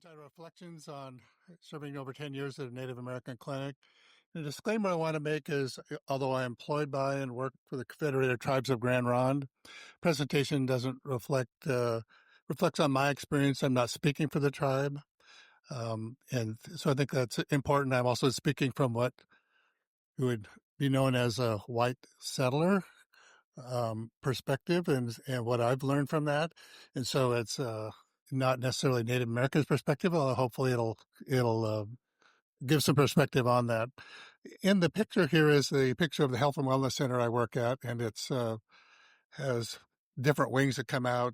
entitled Reflections on Serving Over 10 Years at a Native American Clinic. The disclaimer I want to make is, although I am employed by and work for the Confederated Tribes of Grand Ronde, presentation doesn't reflects on my experience. I'm not speaking for the tribe. And so I think that's important. I'm also speaking from what would be known as a white settler perspective and what I've learned from that. And so it's not necessarily Native Americans' perspective, although hopefully it'll give some perspective on that. In the picture here is the picture of the Health and Wellness Center I work at, and it's has different wings that come out,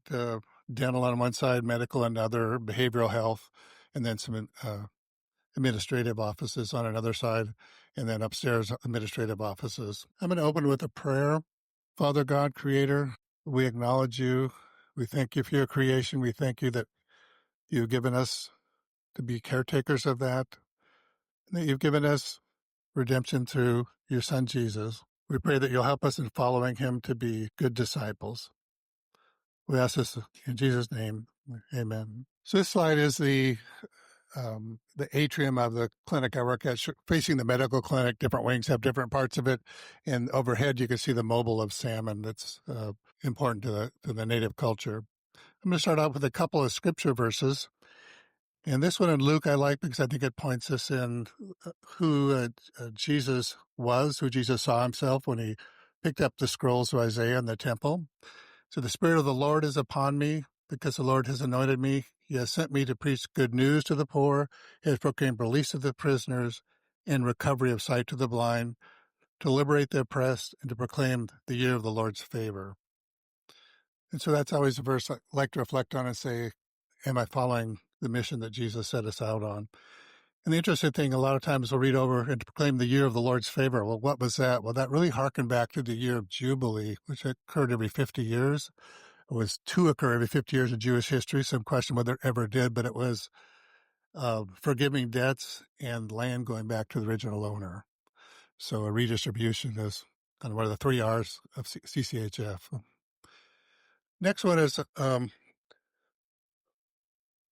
dental on one side, medical and other, behavioral health, and then some administrative offices on another side, and then upstairs administrative offices. I'm going to open with a prayer. Father God, Creator, we acknowledge you. We thank you for your creation. We thank you that you've given us to be caretakers of that, and that you've given us redemption through your Son, Jesus. We pray that you'll help us in following him to be good disciples. We ask this in Jesus' name. Amen. So this slide is the atrium of the clinic I work at, facing the medical clinic. Different wings have different parts of it. And overhead, you can see the mobile of salmon that's important to the native culture. I'm going to start out with a couple of scripture verses. And this one in Luke I like because I think it points us in who Jesus was, who Jesus saw himself when he picked up the scrolls of Isaiah in the temple. So the Spirit of the Lord is upon me, because the Lord has anointed me. He has sent me to preach good news to the poor. He has proclaimed release to the prisoners and recovery of sight to the blind, to liberate the oppressed, and to proclaim the year of the Lord's favor. And so that's always a verse I like to reflect on and say, am I following the mission that Jesus set us out on? And the interesting thing, a lot of times we'll read over and to proclaim the year of the Lord's favor. Well, what was that? Well, that really harkened back to the year of Jubilee, which occurred every 50 years. It was to occur every 50 years in Jewish history. Some question whether it ever did, but it was forgiving debts and land going back to the original owner. So a redistribution is kind of one of the 3 R's of CCHF. Next one is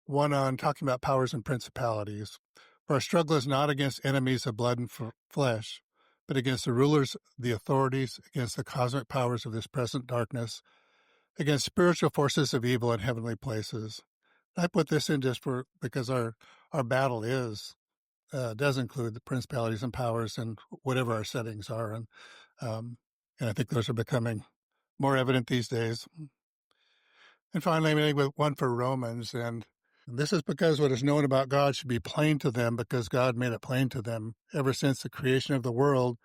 one on talking about powers and principalities. For our struggle is not against enemies of blood and flesh, but against the rulers, the authorities, against the cosmic powers of this present darkness, against spiritual forces of evil in heavenly places. I put this in just because our battle does include the principalities and powers and whatever our settings are, and I think those are becoming more evident these days. And finally, I'm ending with one for Romans, and this is because what is known about God should be plain to them, because God made it plain to them. Ever since the creation of the world,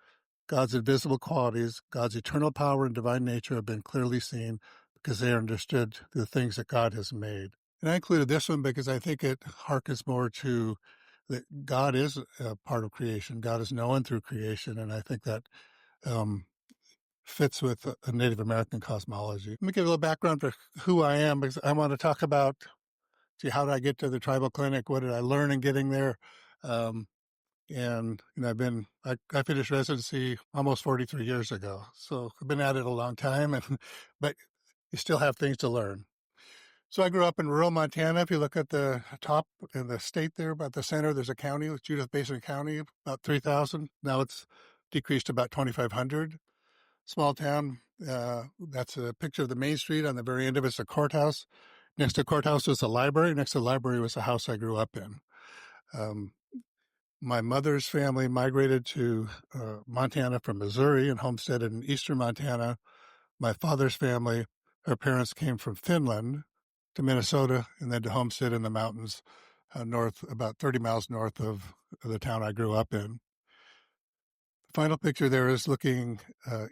God's invisible qualities, God's eternal power and divine nature have been clearly seen, because they are understood through the things that God has made. And I included this one because I think it harkens more to that God is a part of creation. God is known through creation, and I think that fits with a Native American cosmology. Let me give a little background for who I am, because I want to talk about, how did I get to the tribal clinic? What did I learn in getting there? And I finished residency almost 43 years ago, so I've been at it a long time, but you still have things to learn. So I grew up in rural Montana. If you look at the top in the state there, about the center, there's a county, Judith Basin County, about 3,000. Now it's decreased to about 2,500. Small town. That's a picture of the main street. On the very end of it's a courthouse. Next to the courthouse was a library. Next to the library was the house I grew up in. My mother's family migrated to Montana from Missouri and homesteaded in eastern Montana. My father's family, her parents came from Finland to Minnesota and then to homestead in the mountains north, about 30 miles north of the town I grew up in. The final picture there is looking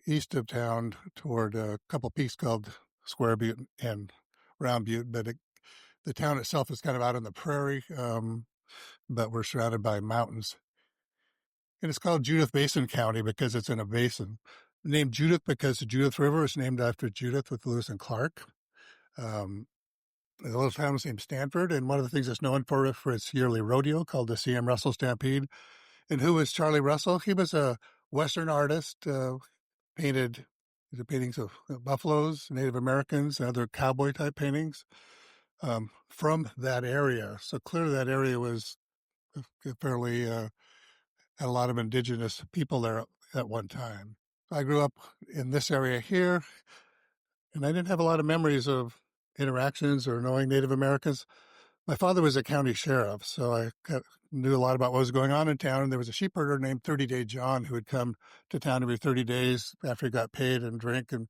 east of town toward a couple peaks called Square Butte and Round Butte, but the town itself is kind of out in the prairie, but we're surrounded by mountains. And it's called Judith Basin County because it's in a basin. Named Judith because the Judith River is named after Judith with Lewis and Clark. The little town was named Stanford, and one of the things it's known for its yearly rodeo called the C.M. Russell Stampede. And who was Charlie Russell? He was a Western artist, painted the paintings of buffaloes, Native Americans, and other cowboy-type paintings. from that area. So clearly that area was fairly, had a lot of indigenous people there at one time. I grew up in this area here, and I didn't have a lot of memories of interactions or knowing Native Americans. My father was a county sheriff, so I knew a lot about what was going on in town. And there was a sheep herder named 30-Day John who would come to town every 30 days after he got paid and drink. And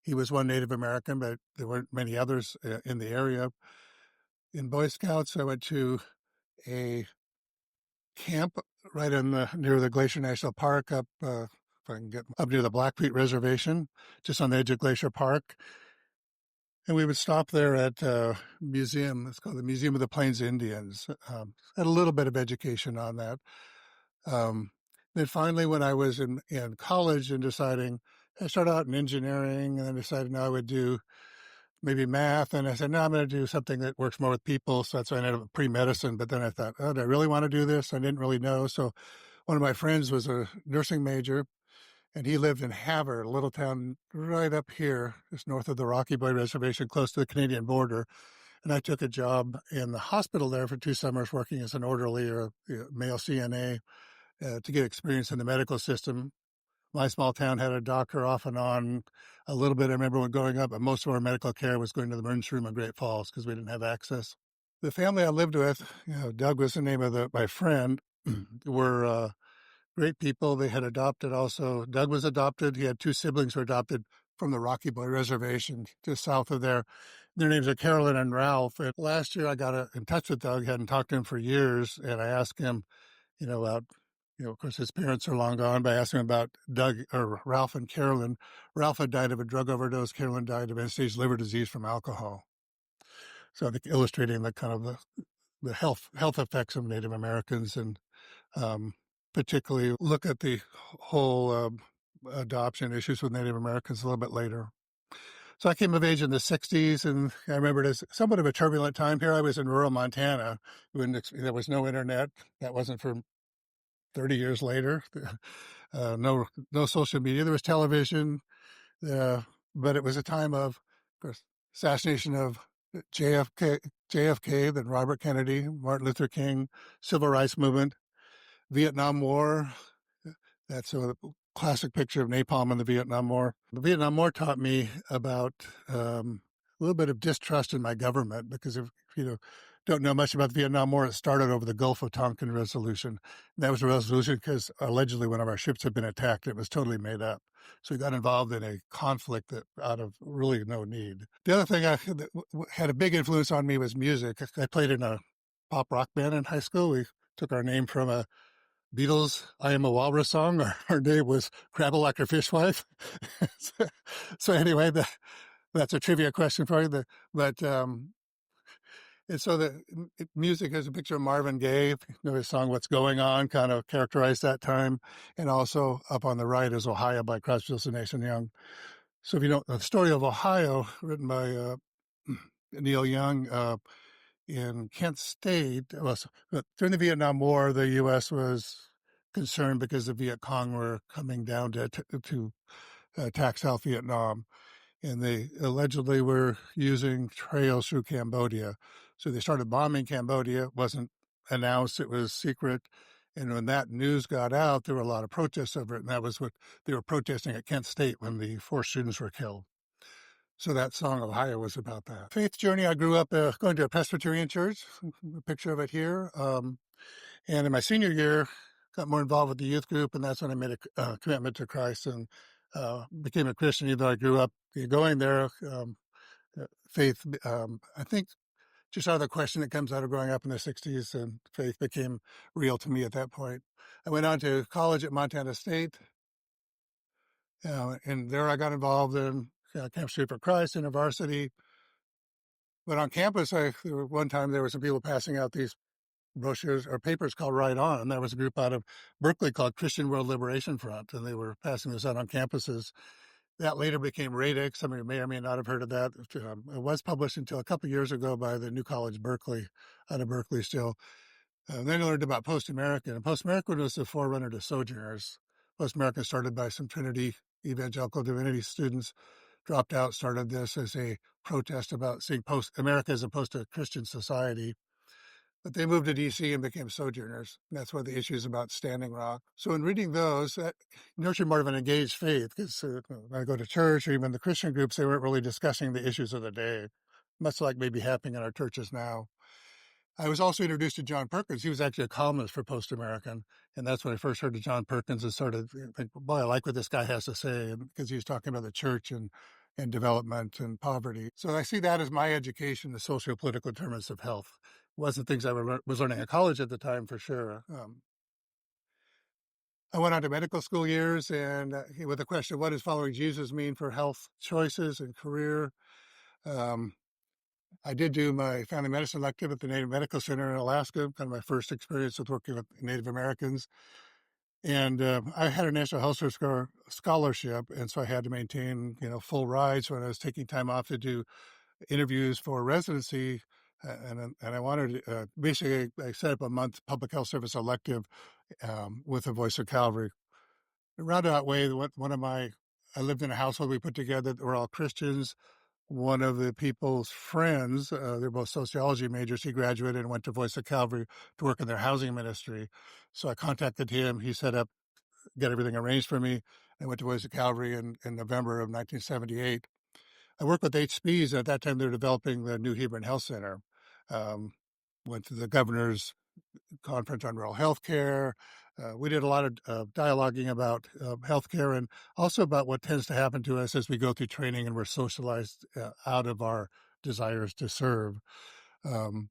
he was one Native American, but there weren't many others in the area. In Boy Scouts, I went to a camp right near the Glacier National Park up, if I can get up near the Blackfeet Reservation, just on the edge of Glacier Park. And we would stop there at a museum. It's called the Museum of the Plains Indians. Had a little bit of education on that. Then finally, when I was in college and deciding, I started out in engineering and then decided now I would do maybe math. And I said, no, I'm going to do something that works more with people. So that's why I ended up pre-medicine. But then I thought, oh, do I really want to do this? I didn't really know. So one of my friends was a nursing major, and he lived in Havre, a little town right up here, just north of the Rocky Boy Reservation, close to the Canadian border. And I took a job in the hospital there for 2 summers, working as an orderly or a male CNA to get experience in the medical system. My small town had a doctor off and on a little bit. I remember when growing up, but most of our medical care was going to the emergency room in Great Falls because we didn't have access. The family I lived with, Doug was the name of my friend, were great people. They had adopted also. Doug was adopted. He had 2 siblings who were adopted from the Rocky Boy Reservation just south of there. Their names are Carolyn and Ralph. And last year I got in touch with Doug, hadn't talked to him for years, and I asked him, about, of course his parents are long gone, but I asked him about Doug or Ralph and Carolyn. Ralph had died of a drug overdose. Carolyn died of end-stage liver disease from alcohol. So I think illustrating the kind of the health effects of Native Americans, and particularly look at the whole adoption issues with Native Americans a little bit later. So I came of age in the 60s, and I remember it as somewhat of a turbulent time here. I was in rural Montana when there was no internet. That wasn't for 30 years later. No social media. There was television, but it was a time of course, assassination of JFK, then Robert Kennedy, Martin Luther King, Civil Rights Movement, Vietnam War. That's a classic picture of napalm in the Vietnam War. The Vietnam War taught me about a little bit of distrust in my government, because if you don't know much about the Vietnam War, it started over the Gulf of Tonkin resolution. And that was a resolution because allegedly one of our ships had been attacked. It was totally made up. So we got involved in a conflict that out of really no need. The other thing that had a big influence on me was music. I played in a pop rock band in high school. We took our name from a Beatles' I Am a Walrus song. Our name was Crabble Like Her Fishwife. So anyway, that's a trivia question for you. And so the music has a picture of Marvin Gaye, his song What's Going On, kind of characterized that time. And also up on the right is Ohio by Crosby, Stills, Nash and Young. So if you know the story of Ohio, written by Neil Young, in Kent State, during the Vietnam War, the U.S. was concerned because the Viet Cong were coming down to attack South Vietnam, and they allegedly were using trails through Cambodia. So they started bombing Cambodia. It wasn't announced. It was secret. And when that news got out, there were a lot of protests over it, and that was what they were protesting at Kent State when the 4 students were killed. So that song, Ohio, was about that. Faith journey, I grew up going to a Presbyterian church, a picture of it here. And in my senior year, got more involved with the youth group, and that's when I made a commitment to Christ and became a Christian, even though I grew up going there. Faith, I think, just out of the question that comes out of growing up in the 60s, and faith became real to me at that point. I went on to college at Montana State, and there I got involved in Camp Street for Christ, InterVarsity. But on campus, one time there were some people passing out these brochures or papers called Right On. And there was a group out of Berkeley called Christian World Liberation Front, and they were passing this out on campuses. That later became Radix. Some of you may or may not have heard of that. It was published until a couple of years ago by the New College Berkeley, out of Berkeley still. Then I learned about Post-American. And Post-American was the forerunner to Sojourners. Post-American started by some Trinity Evangelical Divinity students dropped out, started this as a protest about seeing America as opposed to a Christian society. But they moved to D.C. and became sojourners. And that's one of the issues about Standing Rock. So in reading those, that nurtured more of an engaged faith, because when I go to church or even the Christian groups, they weren't really discussing the issues of the day, much like maybe happening in our churches now. I was also introduced to John Perkins. He was actually a columnist for Post American. And that's when I first heard of John Perkins and started think, boy, I like what this guy has to say, because he was talking about the church and development and poverty. So I see that as my education, the socio-political determinants of health. It wasn't things I was learning at college at the time, for sure. I went on to medical school years, and with the question, what does following Jesus mean for health choices and career? I did do my family medicine elective at the Native Medical Center in Alaska, kind of my first experience with working with Native Americans. And I had a National Health Service scholarship, and so I had to maintain, full rides when I was taking time off to do interviews for residency. And I wanted basically I set up a month public health service elective with the Voice of Calvary. In a roundabout way, I lived in a household we put together that were all Christians. One of the people's friends, they're both sociology majors. He graduated and went to Voice of Calvary to work in their housing ministry. So I contacted him. He set up, got everything arranged for me. I went to Voice of Calvary in November of 1978. I worked with HSPs. At that time, they were developing the new Hebron Health Center. Went to the governor's conference on rural health care. We did a lot of dialoguing about healthcare and also about what tends to happen to us as we go through training and we're socialized out of our desires to serve. And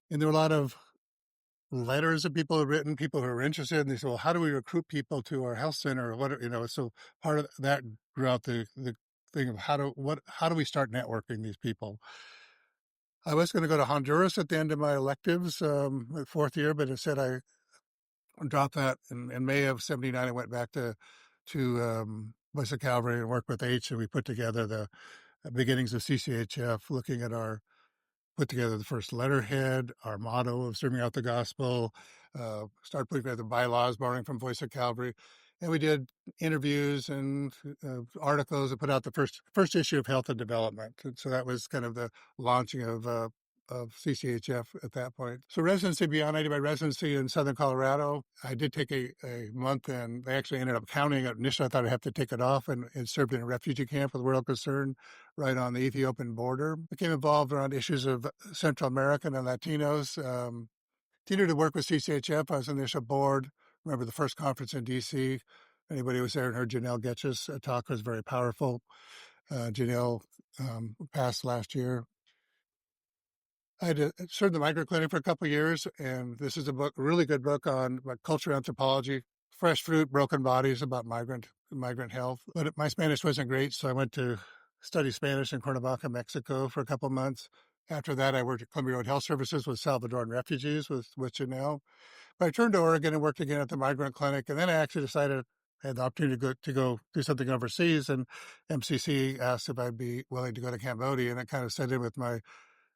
there were a lot of letters that people have written, people who are interested, and they say, well, how do we recruit people to our health center? So part of that grew out the thing of how do we start networking these people? I was going to go to Honduras at the end of my electives, fourth year, but instead I dropped that in May of '79. I went back to Voice of Calvary and worked with H, and we put together the beginnings of CCHF, put together the first letterhead, our motto of serving out the gospel, start putting together bylaws, borrowing from Voice of Calvary. And we did interviews and articles and put out the first issue of Health and Development. And so that was kind of the launching of CCHF at that point. So residency, beyond, I did my residency in Southern Colorado. I did take a month, and they actually ended up counting it. Initially, I thought I'd have to take it off, and served in a refugee camp with World Concern right on the Ethiopian border. Became involved around issues of Central American and Latinos. Continued to work with CCHF. I was on the initial board. Remember the first conference in D.C. Anybody who was there and heard Janelle Getch's talk was very powerful. Janelle passed last year. I had served the migrant clinic for a couple of years, and this is a really good book on cultural anthropology, fresh fruit, broken bodies, about migrant health. But my Spanish wasn't great, so I went to study Spanish in Cuernavaca, Mexico, for a couple of months. After that, I worked at Columbia Road Health Services with Salvadoran refugees with Janelle. But I turned to Oregon and worked again at the migrant clinic, and then I actually decided I had the opportunity to go do something overseas, and MCC asked if I'd be willing to go to Cambodia, and it kind of set in with my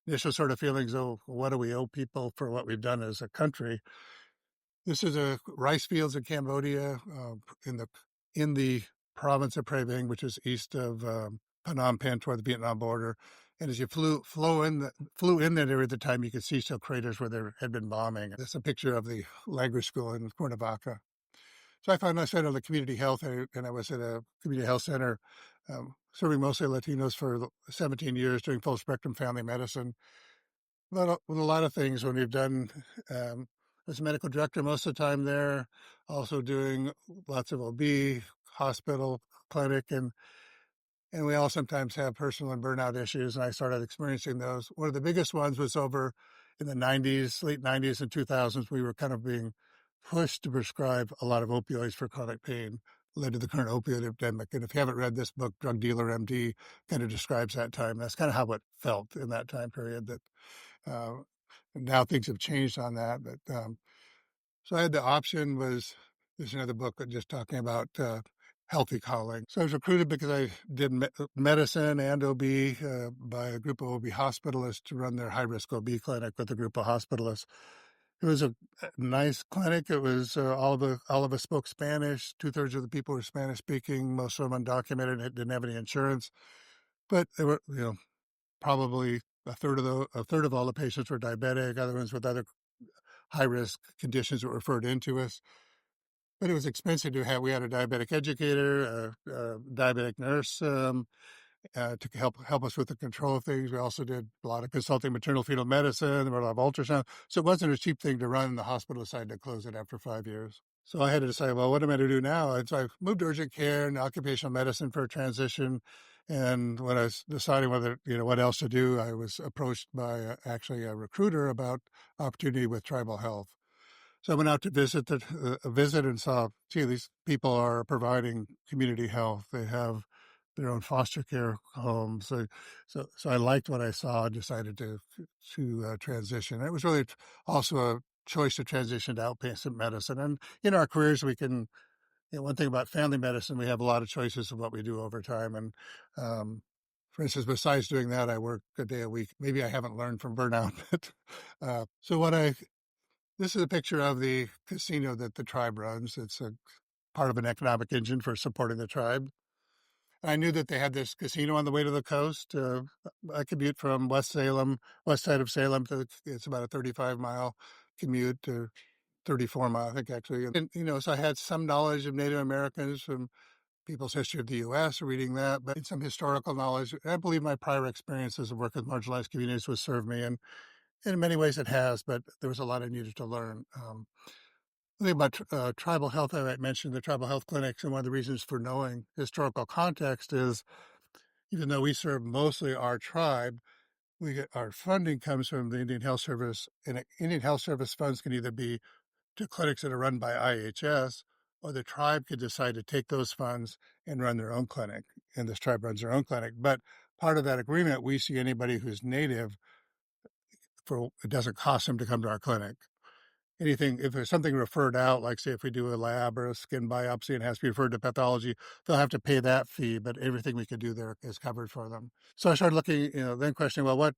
initial sort of feelings, what do we owe people for what we've done as a country? This is a rice fields in Cambodia, in the province of Prey Veng, which is east of Phnom Penh toward the Vietnam border. And as you flew in that area at the time, you could see still craters where there had been bombing. That's a picture of the language school in Cuernavaca. So I found myself in the community health, and I was at a community health center, serving mostly Latinos for 17 years, doing full spectrum family medicine. With a lot of things when we've done, as a medical director most of the time there, also doing lots of OB, hospital, clinic, and we all sometimes have personal and burnout issues, and I started experiencing those. One of the biggest ones was over in the 90s, late 90s and 2000s. We were kind of being pushed to prescribe a lot of opioids for chronic pain, led to the current opioid epidemic. And if you haven't read this book, Drug Dealer MD, kind of describes that time. That's kind of how it felt in that time period. That now things have changed on that. But so I had the option. There's another book just talking about healthy calling. So I was recruited because I did medicine and OB by a group of OB hospitalists to run their high-risk OB clinic with a group of hospitalists. It was a nice clinic. It was all of us spoke Spanish. 2/3 of the people were Spanish speaking. Most of them undocumented and didn't have any insurance. But there were, probably a third of all the patients were diabetic, other ones with other high risk conditions were referred into us. But it was expensive to have. We had a diabetic educator, a diabetic nurse to help us with the control of things. We also did a lot of consulting maternal fetal medicine. There were a lot of ultrasound. So it wasn't a cheap thing to run. The hospital decided to close it after 5 years. So I had to decide, well, what am I going to do now? And so I moved to urgent care and occupational medicine for a transition. And when I was deciding what else to do, I was approached by actually a recruiter about opportunity with tribal health. So I went out to visit and saw, gee, these people are providing community health. They have their own foster care homes. So I liked what I saw and decided to transition. It was really also a choice to transition to outpatient medicine. And in our careers, we can, one thing about family medicine, we have a lot of choices of what we do over time. And for instance, besides doing that, I work a day a week. Maybe I haven't learned from burnout. But this is a picture of the casino that the tribe runs. It's a part of an economic engine for supporting the tribe. I knew that they had this casino on the way to the coast. I commute from west side of Salem it's about a 35-mile commute, to 34-mile, I think, actually. And, so I had some knowledge of Native Americans from people's history of the U.S., reading that, but some historical knowledge. I believe my prior experiences of work with marginalized communities would serve me. And in many ways it has, but there was a lot I needed to learn. The thing about tribal health, I mentioned the tribal health clinics, and one of the reasons for knowing historical context is, even though we serve mostly our tribe, our funding comes from the Indian Health Service, and Indian Health Service funds can either be to clinics that are run by IHS, or the tribe could decide to take those funds and run their own clinic, and this tribe runs their own clinic. But part of that agreement, we see anybody who's native, it doesn't cost them to come to our clinic. If there's something referred out, like say if we do a lab or a skin biopsy and it has to be referred to pathology, they'll have to pay that fee, but everything we could do there is covered for them. So I started looking, then questioning, well,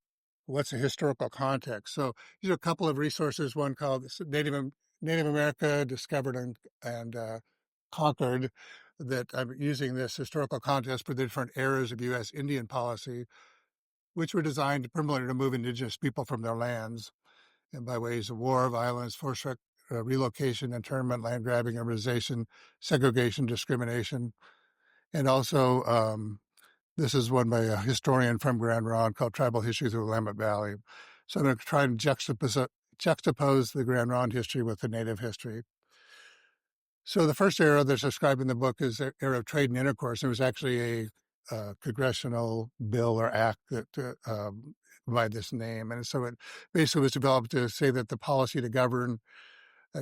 what's the historical context? So these are a couple of resources, one called Native America Discovered and Conquered, that I'm using this historical context for the different eras of U.S. Indian policy, which were designed to permanently remove indigenous people from their lands, and by ways of war, violence, forced relocation, internment, land grabbing, urbanization, segregation, discrimination. And also, this is one by a historian from Grand Ronde called Tribal History Through the Willamette Valley. So I'm going to try and juxtapose the Grand Ronde history with the Native history. So the first era that's described in the book is the era of trade and intercourse. There was actually a congressional bill or act that by this name. And so it basically was developed to say that the policy to govern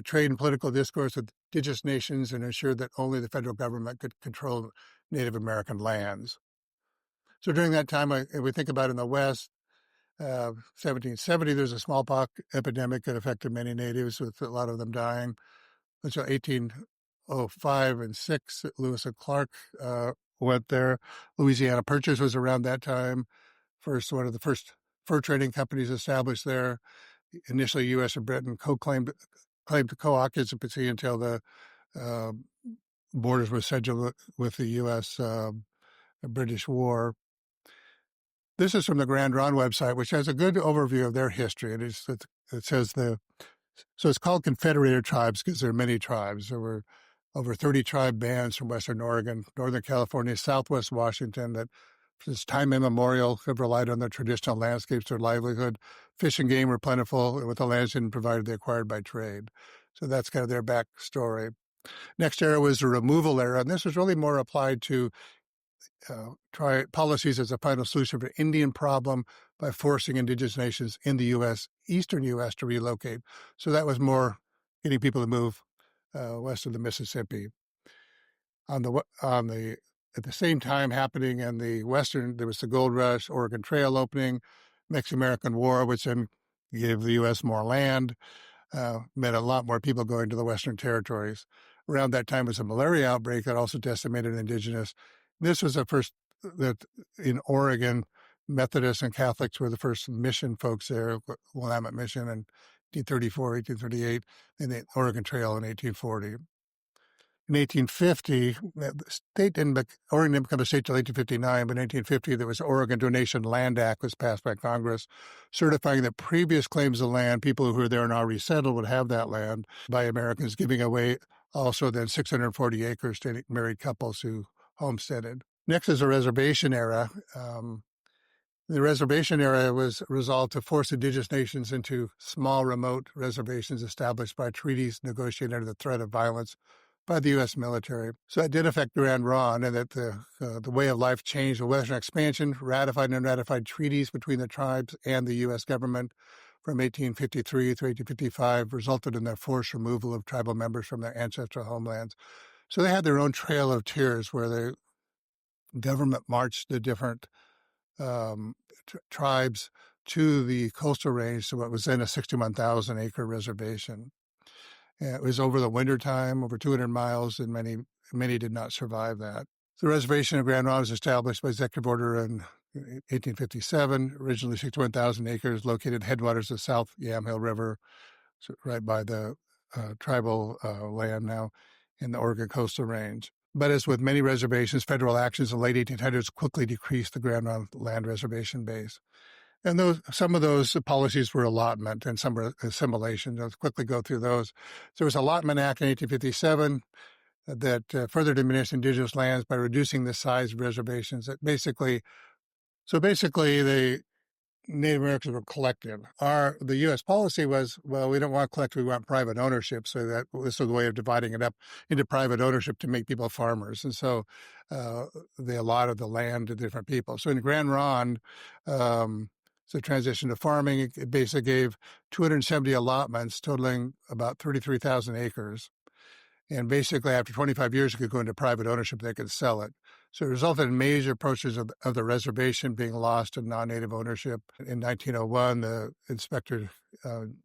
trade and political discourse with indigenous nations and ensure that only the federal government could control Native American lands. So during that time, we think about in the West, 1770, there's a smallpox epidemic that affected many natives, with a lot of them dying. Until 1805 and 6, Lewis and Clark went there. Louisiana Purchase was around that time. One of the first fur trading companies established there. Initially, U.S. and Britain claimed co-occupancy until the borders were settled with the U.S. British War. This is from the Grand Ronde website, which has a good overview of their history. It says so it's called Confederated Tribes because there are many tribes. There were over 30 tribe bands from Western Oregon, Northern California, Southwest Washington that since time immemorial have relied on their traditional landscapes for livelihood. Fish and game were plentiful, and with the lands and provided they acquired by trade. So that's kind of their backstory. Next era was the removal era, and this was really more applied to try policies as a final solution for the Indian problem by forcing indigenous nations in the U.S., eastern U.S., to relocate. So that was more getting people to move west of the Mississippi. At the same time happening in the Western, there was the Gold Rush, Oregon Trail opening, Mexican-American War, which then gave the U.S. more land, meant a lot more people going to the Western territories. Around that time was a malaria outbreak that also decimated indigenous. This was the first that in Oregon, Methodists and Catholics were the first mission folks there, Willamette Mission in 1834, 1838, and the Oregon Trail in 1840. In 1850, Oregon didn't become a state until 1859, but in 1850, there was Oregon Donation Land Act was passed by Congress, certifying that previous claims of land, people who were there and already settled would have that land by Americans, giving away also then 640 acres to married couples who homesteaded. Next is the reservation era. The reservation era was resolved to force indigenous nations into small, remote reservations established by treaties negotiated under the threat of violence by the U.S. military. So it did affect Grand Ronde, and that the way of life changed with Western expansion, ratified and unratified treaties between the tribes and the U.S. government from 1853 to 1855 resulted in their forced removal of tribal members from their ancestral homelands. So they had their own trail of tears where the government marched the different tribes to the coastal range to what was then a 61,000 acre reservation. It was over the winter time, over 200 miles, and many did not survive that. The reservation of Grand Ronde was established by executive order in 1857, originally 61,000 acres, located headwaters of South Yamhill River, right by the tribal land now in the Oregon coastal range. But as with many reservations, federal actions in the late 1800s quickly decreased the Grand Ronde land reservation base. And some of those policies were allotment and some were assimilation. Let's quickly go through those. There was Allotment Act in 1857 that further diminished indigenous lands by reducing the size of reservations. The Native Americans were collective. The U.S. policy was, well, we don't want collective, we want private ownership. So this was a way of dividing it up into private ownership to make people farmers. And so they allotted the land to different people. So in Grand Ronde, the transition to farming, it basically gave 270 allotments totaling about 33,000 acres. And basically, after 25 years, it could go into private ownership. They could sell it. So it resulted in major portions of the reservation being lost to non-native ownership. In 1901, the inspector,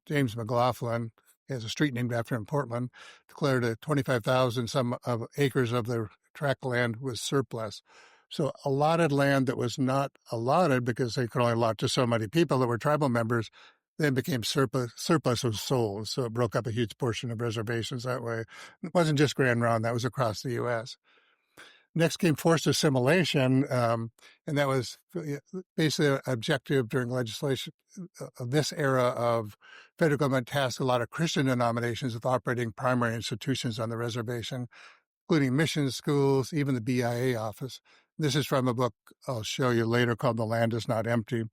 James McLaughlin, he has a street named after him in Portland, declared 25,000 some of acres of the tract land was surplus. So allotted land that was not allotted because they could only allot to so many people that were tribal members then became surplus was sold. So it broke up a huge portion of reservations that way. It wasn't just Grand Ronde, that was across the U.S. Next came forced assimilation, and that was basically an objective during legislation of this era of federal government tasked a lot of Christian denominations with operating primary institutions on the reservation, including mission schools, even the BIA office. This is from a book I'll show you later called The Land is Not Empty.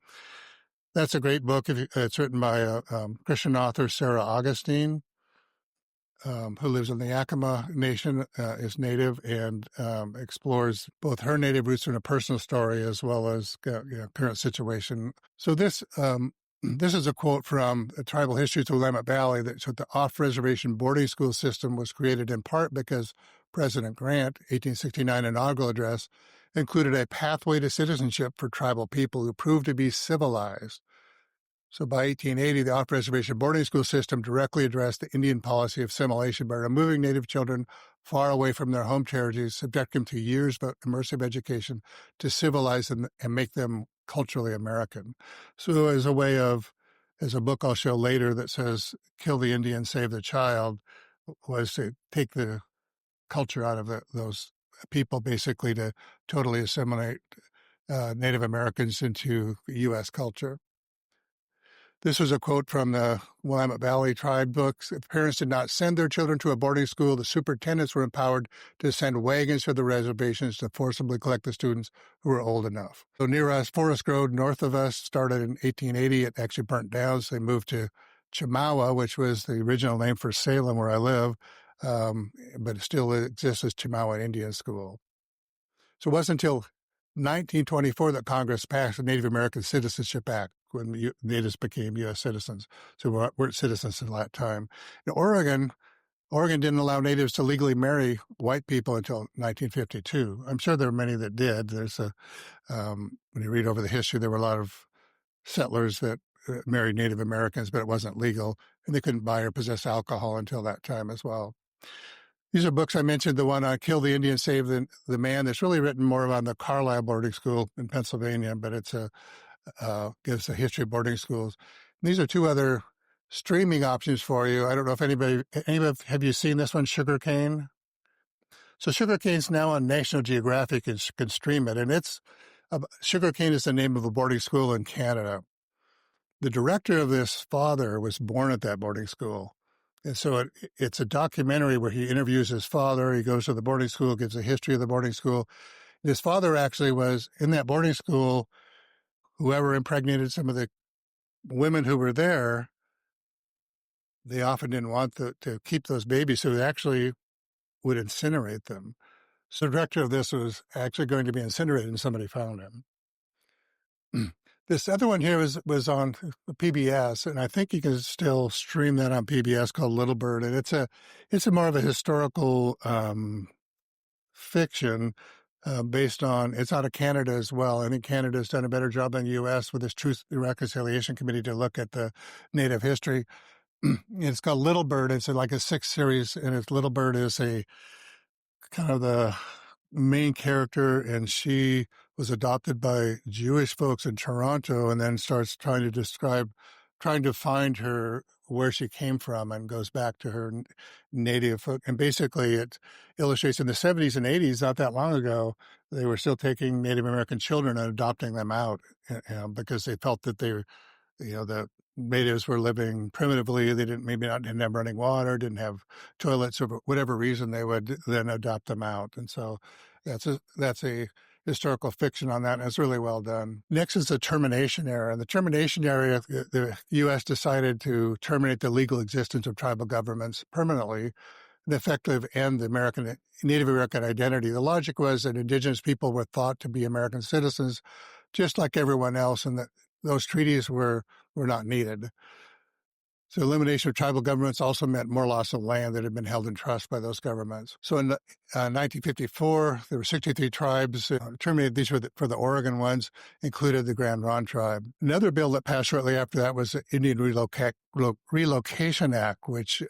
That's a great book. It's written by a Christian author, Sarah Augustine, who lives in the Yakima Nation, is Native, and explores both her Native roots in a personal story as well as current situation. So this is a quote from Tribal Histories of Willamette Valley that said the off-reservation boarding school system was created in part because President Grant, 1869 inaugural address, included a pathway to citizenship for tribal people who proved to be civilized. So by 1880, the off-reservation boarding school system directly addressed the Indian policy of assimilation by removing Native children far away from their home territories, subjecting them to years of immersive education to civilize them and make them culturally American. So as a book I'll show later that says, kill the Indian, save the child, was to take the culture out of those people, basically to totally assimilate Native Americans into U.S. culture. This was a quote from the Willamette Valley Tribe books. If parents did not send their children to a boarding school, the superintendents were empowered to send wagons to the reservations to forcibly collect the students who were old enough. So near us, Forest Road, north of us, started in 1880. It actually burnt down, so they moved to Chemawa, which was the original name for Salem, where I live, but it still exists as Chemawa Indian School. So it wasn't until 1924 that Congress passed the Native American Citizenship Act when natives became U.S. citizens. So we weren't citizens at that time. In Oregon didn't allow natives to legally marry white people until 1952. I'm sure there were many that did. When you read over the history, there were a lot of settlers that married Native Americans, but it wasn't legal, and they couldn't buy or possess alcohol until that time as well. These are books I mentioned, the one on Kill the Indian, Save the Man. That's really written more on the Carlisle boarding school in Pennsylvania, but it's gives a history of boarding schools. And these are two other streaming options for you. I don't know if anybody, have you seen this one, Sugarcane? So sugarcane is now on National Geographic and can stream it. And sugarcane is the name of a boarding school in Canada. The director of this father was born at that boarding school. And so it's a documentary where he interviews his father. He goes to the boarding school, gives a history of the boarding school. His father actually was in that boarding school. Whoever impregnated some of the women who were there, they often didn't want to keep those babies, so they actually would incinerate them. So the director of this was actually going to be incinerated, and somebody found him. This other one here was on PBS, and I think you can still stream that on PBS, called Loberg, and it's a more of a historical fiction based on, it's out of Canada as well. I think Canada's done a better job than the U.S. with this Truth and Reconciliation Committee to look at the Native history. It's called Loberg. It's like a 6 series, and Loberg is a kind of the main character, and she was adopted by Jewish folks in Toronto, and then starts trying to find her where she came from, and goes back to her native. And basically it illustrates in the 70s and 80s, not that long ago, they were still taking Native American children and adopting them out because they felt that the natives were living primitively. They didn't have running water, didn't have toilets, or for whatever reason, they would then adopt them out. And so that's a historical fiction on that, and it's really well done. Next is the termination era. In the termination era, the U.S. decided to terminate the legal existence of tribal governments permanently, and effectively end the Native American identity. The logic was that Indigenous people were thought to be American citizens, just like everyone else, and that those treaties were not needed. So elimination of tribal governments also meant more loss of land that had been held in trust by those governments. So in 1954, there were 63 tribes. Terminated these for the Oregon ones, included the Grand Ronde tribe. Another bill that passed shortly after that was the Indian Relocation Act, which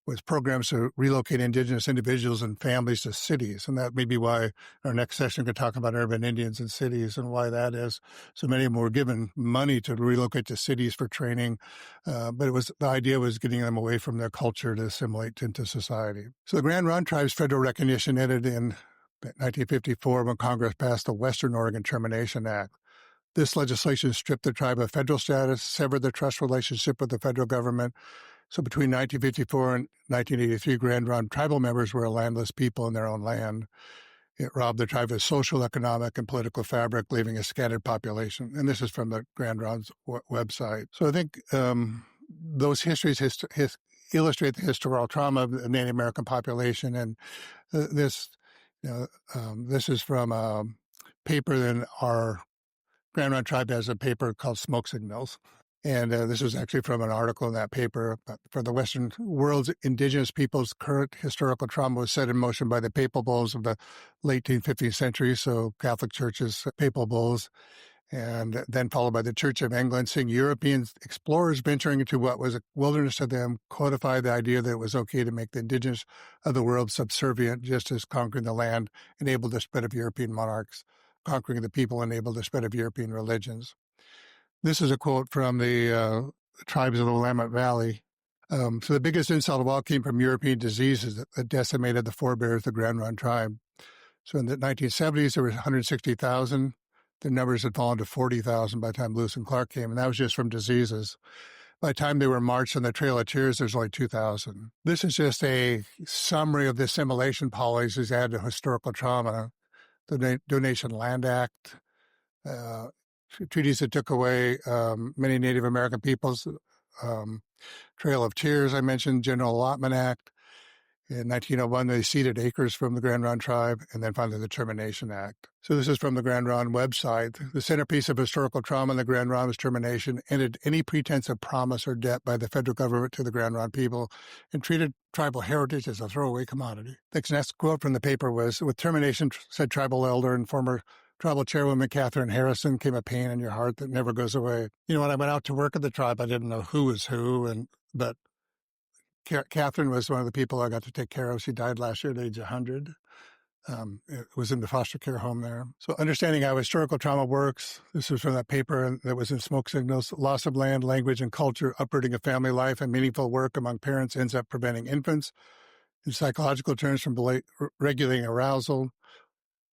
with programs to relocate Indigenous individuals and families to cities. And that may be why our next session could talk about urban Indians in cities and why that is. So many of them were given money to relocate to cities for training, but the idea was getting them away from their culture to assimilate into society. So the Grand Ronde tribe's federal recognition ended in 1954 when Congress passed the Western Oregon Termination Act. This legislation stripped the tribe of federal status, severed the trust relationship with the federal government. So between 1954 and 1983, Grand Ronde tribal members were a landless people in their own land. It robbed the tribe of social, economic, and political fabric, leaving a scattered population. And this is from the Grand Ronde's website. So I think those histories illustrate the historical trauma of the Native American population. And this is from a paper in our Grand Ronde tribe has a paper called Smoke Signals. And this was actually from an article in that paper. For the Western world's indigenous peoples, current historical trauma was set in motion by the papal bulls of the late 15th century, so Catholic Church's papal bulls, and then followed by the Church of England, seeing European explorers venturing into what was a wilderness to them, codify the idea that it was okay to make the indigenous of the world subservient, just as conquering the land enabled the spread of European monarchs. Conquering the people enabled the spread of European religions. This is a quote from the tribes of the Willamette Valley. So the biggest insult of all came from European diseases that decimated the forebears of the Grand Ronde tribe. So in the 1970s, there were 160,000. The numbers had fallen to 40,000 by the time Lewis and Clark came, and that was just from diseases. By the time they were marched on the Trail of Tears, there's only 2,000. This is just a summary of the assimilation policies added to historical trauma. The Donation Land Act, treaties that took away many Native American peoples, Trail of Tears, I mentioned, General Allotment Act. In 1901, they ceded acres from the Grand Ronde tribe, and then finally the Termination Act. So this is from the Grand Ronde website. The centerpiece of historical trauma in the Grand Ronde was termination, ended any pretense of promise or debt by the federal government to the Grand Ronde people, and treated tribal heritage as a throwaway commodity. The next quote from the paper was, with termination, said tribal elder and former tribal chairwoman Catherine Harrison, came a pain in your heart that never goes away. When I went out to work at the tribe, I didn't know who was who, but Catherine was one of the people I got to take care of. She died last year at age 100. It was in the foster care home there. So understanding how historical trauma works, this was from that paper that was in Smoke Signals. Loss of land, language, and culture, uprooting of family life and meaningful work among parents ends up preventing infants In psychological terms, from regulating arousal,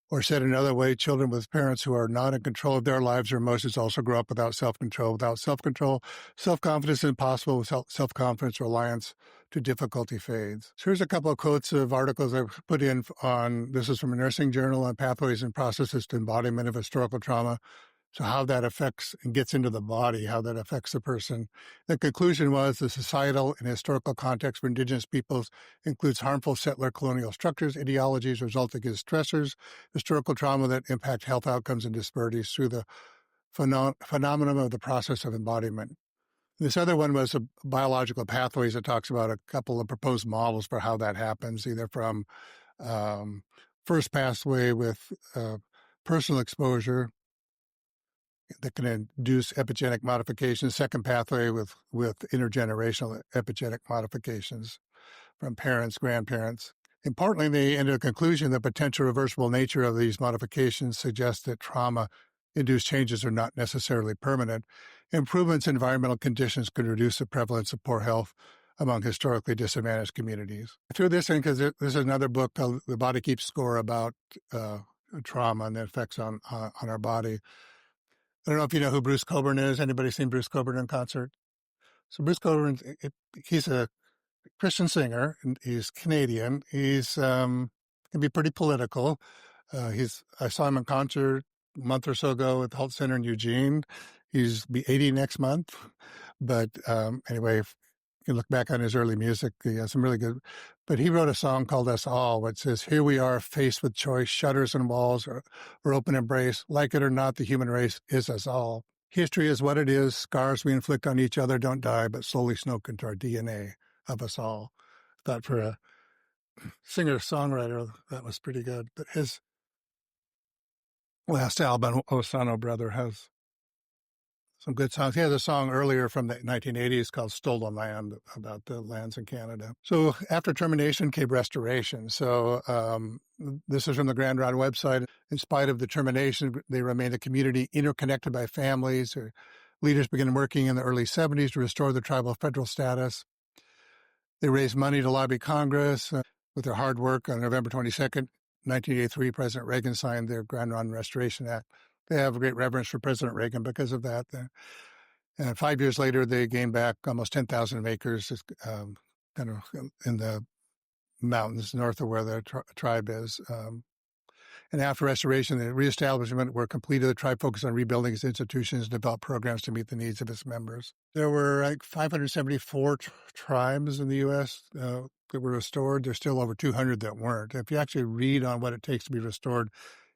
or said another way, children with parents who are not in control of their lives or emotions also grow up without self-control. Without self-control, self-confidence is impossible. Without self-confidence, reliance to difficulty fades. So here's a couple of quotes of articles I've put in on, this is from a nursing journal, on pathways and processes to embodiment of historical trauma. So how that affects and gets into the body, how that affects the person. The conclusion was the societal and historical context for Indigenous peoples includes harmful settler colonial structures, ideologies resulting in stressors, historical trauma that impact health outcomes and disparities through the phenomenon of the process of embodiment. This other one was a biological pathways that talks about a couple of proposed models for how that happens, either from first pathway with personal exposure that can induce epigenetic modifications, second pathway with intergenerational epigenetic modifications from parents, grandparents. Importantly, they ended a conclusion that potential reversible nature of these modifications suggests that trauma-induced changes are not necessarily permanent. Improvements in environmental conditions could reduce the prevalence of poor health among historically disadvantaged communities. I threw this in because this is another book called The Body Keeps Score about trauma and the effects on our body. I don't know if you know who Bruce Cockburn is. Anybody seen Bruce Cockburn in concert? So Bruce Cockburn, he's a Christian singer, and he's Canadian. He's can be pretty political. I saw him in concert a month or so ago at the Holt Center in Eugene. He's be 80 next month. But anyway, if you look back on his early music, he has some really good. But he wrote a song called "Us All," which says, "Here we are, faced with choice, shutters and walls, or open embrace. Like it or not, the human race is us all. History is what it is. Scars we inflict on each other don't die, but slowly snow into our DNA of us all." I thought for a singer-songwriter, that was pretty good. But his last album, Osano Brother, has some good songs. He has a song earlier from the 1980s called Stolen Land about the lands in Canada. So after termination came restoration. So this is from the Grand Ronde website. In spite of the termination, they remained a community interconnected by families. Leaders began working in the early 70s to restore the tribal federal status. They raised money to lobby Congress. With their hard work, on November 22nd, 1983, President Reagan signed their Grand Ronde Restoration Act. They have a great reverence for President Reagan because of that. And 5 years later, they gained back almost 10,000 acres, kind of in the mountains north of where the tribe is. And after restoration, the reestablishment were completed. The tribe focused on rebuilding its institutions, developed programs to meet the needs of its members. There were like 574 tribes in the U.S. That were restored. There's still over 200 that weren't. If you actually read on what it takes to be restored,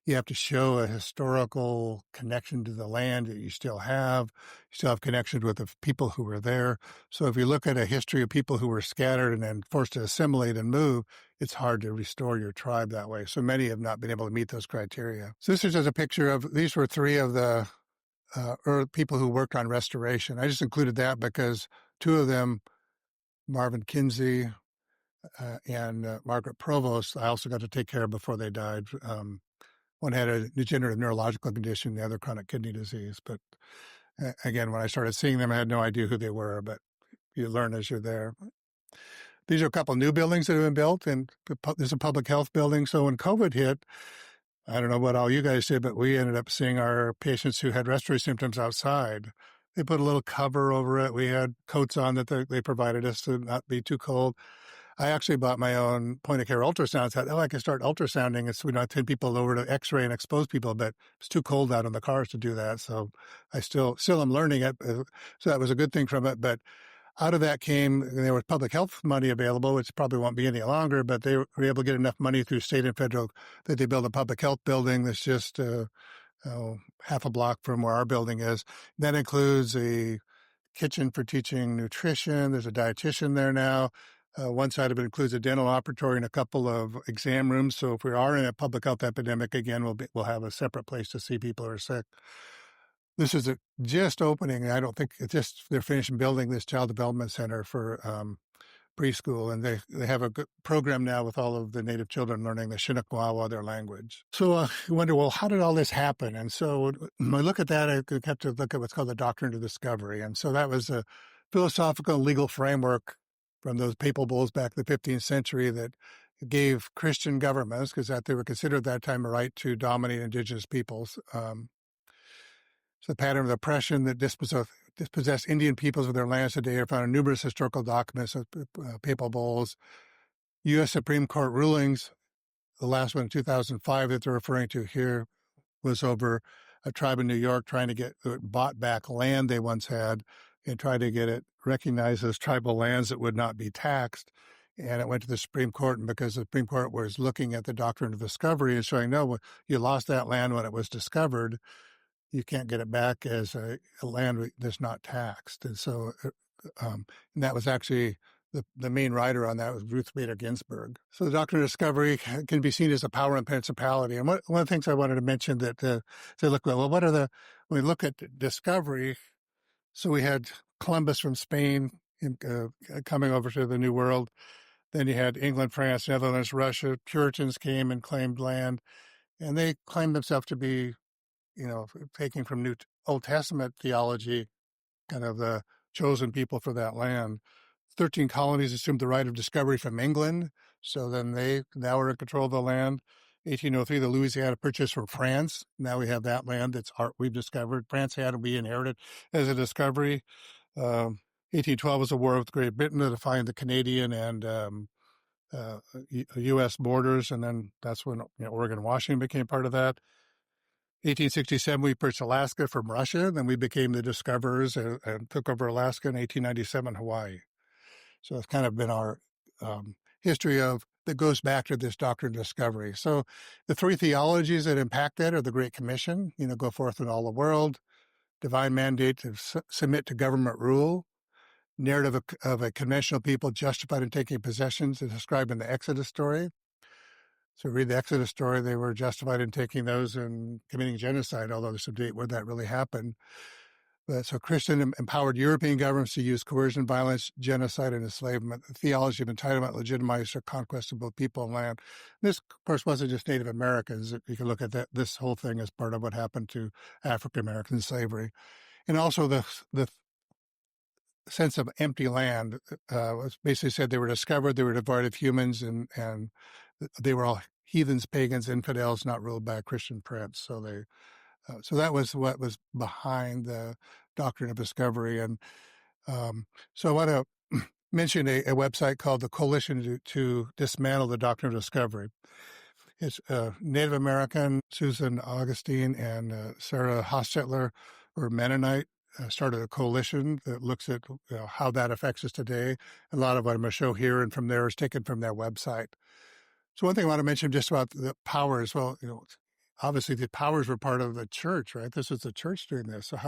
you have to show a historical connection to the land that you still have. You still have connections with the people who were there. So if you look at a history of people who were scattered and then forced to assimilate and move, it's hard to restore your tribe that way. So many have not been able to meet those criteria. So this is just a picture of, these were three of the people who worked on restoration. I just included that because two of them, Marvin Kinsey and Margaret Provost, I also got to take care of before they died. One had a degenerative neurological condition, the other chronic kidney disease. But again, when I started seeing them, I had no idea who they were, but you learn as you're there. These are a couple of new buildings that have been built, and there's a public health building. So when COVID hit, I don't know what all you guys did, but we ended up seeing our patients who had respiratory symptoms outside. They put a little cover over it. We had coats on that they provided us to not be too cold. I actually bought my own point-of-care ultrasound. I thought, I can start ultrasounding. It's, I send people over to X-ray and expose people, but it's too cold out in the cars to do that. So I still am learning it. So that was a good thing from it. But out of that came, there was public health money available, which probably won't be any longer, but they were able to get enough money through state and federal that they built a public health building that's just half a block from where our building is. That includes a kitchen for teaching nutrition. There's a dietitian there now. One side of it includes a dental operatory and a couple of exam rooms. So if we are in a public health epidemic again, we'll have a separate place to see people who are sick. This is just opening. I don't think it's just they're finishing building this child development center for preschool, and they have a good program now with all of the Native children learning the Shinnecoawa, their language. So you wonder, well, how did all this happen? And so when I look at that, I have to look at what's called the doctrine of discovery. And so that was a philosophical and legal framework from those papal bulls back in the 15th century that gave Christian governments, because that they were considered at that time a right to dominate indigenous peoples. So the pattern of oppression that dispossessed Indian peoples of their lands today are found in numerous historical documents of papal bulls, U.S. Supreme Court rulings. The last one in 2005 that they're referring to here was over a tribe in New York trying to get bought back land they once had and try to get it recognized as tribal lands that would not be taxed. And it went to the Supreme Court, and because the Supreme Court was looking at the doctrine of discovery and showing, no, you lost that land when it was discovered, you can't get it back as a land that's not taxed. And so, and that was actually the main writer on that was Ruth Bader Ginsburg. So the doctrine of discovery can be seen as a power and principality. And one of the things I wanted to mention that to look at, well, when we look at discovery, so we had Columbus from Spain coming over to the New World. Then you had England, France, Netherlands, Russia. Puritans came and claimed land, and they claimed themselves to be, taking from Old Testament theology, kind of the chosen people for that land. 13 colonies assumed the right of discovery from England, so then they now are in control of the land. 1803, the Louisiana Purchase from France. Now we have that land that's we've discovered. France had and we inherited as a discovery. 1812 was the war with Great Britain to define the Canadian and U.S. borders, and then that's when Oregon and Washington became part of that. 1867, we purchased Alaska from Russia. Then we became the discoverers and took over Alaska. In 1897, Hawaii. So it's kind of been our history that goes back to this doctrine of discovery. So the three theologies that impact that are the Great Commission, go forth in all the world, divine mandate to submit to government rule, narrative of a conventional people justified in taking possessions as described in the Exodus story. So read the Exodus story, they were justified in taking those and committing genocide, although there's some debate where that really happened. But so Christian empowered European governments to use coercion, violence, genocide, and enslavement. The theology of entitlement legitimized the conquest of both people and land. This, of course, wasn't just Native Americans. You can look at this whole thing as part of what happened to African American slavery. And also the sense of empty land was basically said they were discovered, they were devoid of humans, and they were all heathens, pagans, infidels, not ruled by a Christian prince. So so that was what was behind the doctrine of discovery. And so I want to mention a website called the Coalition to Dismantle the Doctrine of Discovery. It's Native American Susan Augustine and Sarah Hostetler, or Mennonite, started a coalition that looks at how that affects us today. A lot of what I'm going to show here and from there is taken from their website. So one thing I want to mention just about the powers, well, obviously the powers were part of the church, right? This is the church doing this. So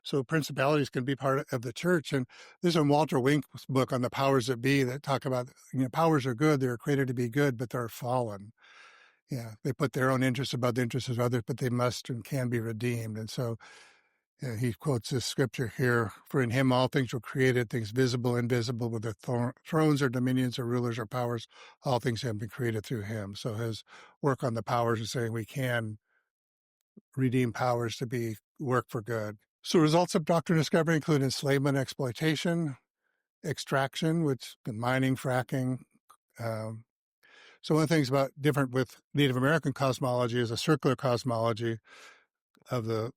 so principalities can be part of the church. And there's a Walter Wink's book on the powers that be that talk about, powers are good. They were created to be good, but they're fallen. Yeah, they put their own interests above the interests of others, but they must and can be redeemed. And so he quotes this scripture here, for in him all things were created, things visible, invisible, whether thrones or dominions or rulers or powers, all things have been created through him. So his work on the powers is saying we can redeem powers to work for good. So results of doctrine of discovery include enslavement, exploitation, extraction, which mining, fracking. So one of the things different with Native American cosmology is a circular cosmology of the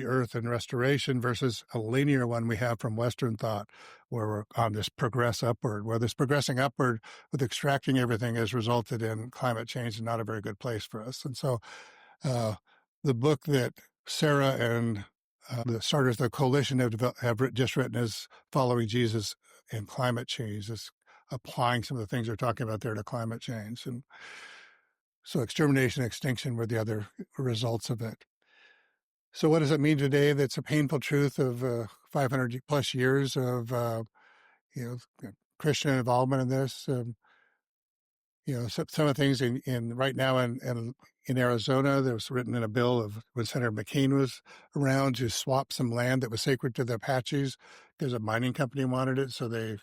earth and restoration versus a linear one we have from Western thought, where we're on this progress upward, where this progressing upward with extracting everything has resulted in climate change and not a very good place for us. And so the book that Sarah and the starters of the coalition have just written is Following Jesus and Climate Change, is applying some of the things they're talking about there to climate change. And so extermination and extinction were the other results of it. So what does it mean today? That's a painful truth of 500 plus years of Christian involvement in this. Some of the things in right now in Arizona, there was written in a bill of when Senator McCain was around to swap some land that was sacred to the Apaches because a mining company wanted it. So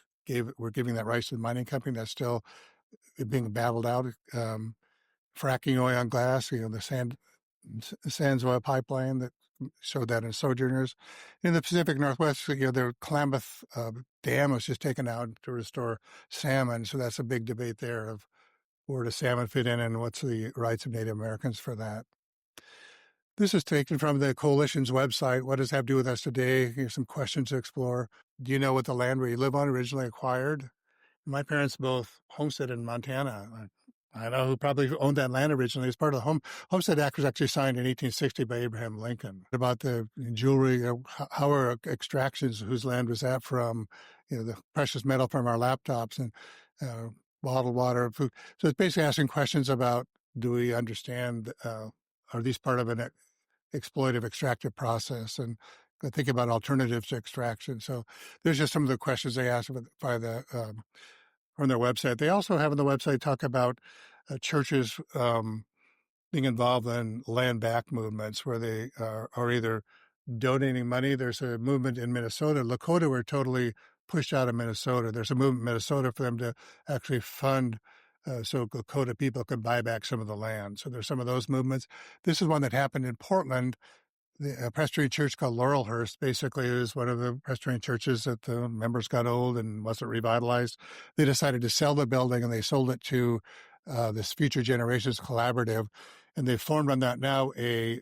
we're giving that rights to the mining company. That's still being battled out. Fracking oil and gas, the Sands Oil pipeline that showed that in Sojourners. In the Pacific Northwest, there were Klamath dam was just taken out to restore salmon. So that's a big debate there of where does salmon fit in and what's the rights of Native Americans for that. This is taken from the coalition's website. What does that have to do with us today? Here's some questions to explore. Do you know what the land where you live on originally acquired? My parents both homesteaded in Montana. I know who probably owned that land originally. As part of the Homestead Act was actually signed in 1860 by Abraham Lincoln. About the jewelry, how are extractions, whose land was that from, the precious metal from our laptops and bottled water, food. So it's basically asking questions about, do we understand, are these part of an exploitive extractive process, and think about alternatives to extraction. So there's just some of the questions they asked by from their website. They also have on the website talk about churches being involved in land back movements where they are either donating money. There's a movement in Minnesota. Lakota were totally pushed out of Minnesota. There's a movement in Minnesota for them to actually fund so Lakota people can buy back some of the land. So there's some of those movements. This is one that happened in Portland. The Presbyterian church called Laurelhurst basically is one of the Presbyterian churches that the members got old and wasn't revitalized. They decided to sell the building, and they sold it to this Future Generations Collaborative. And they've formed on that now a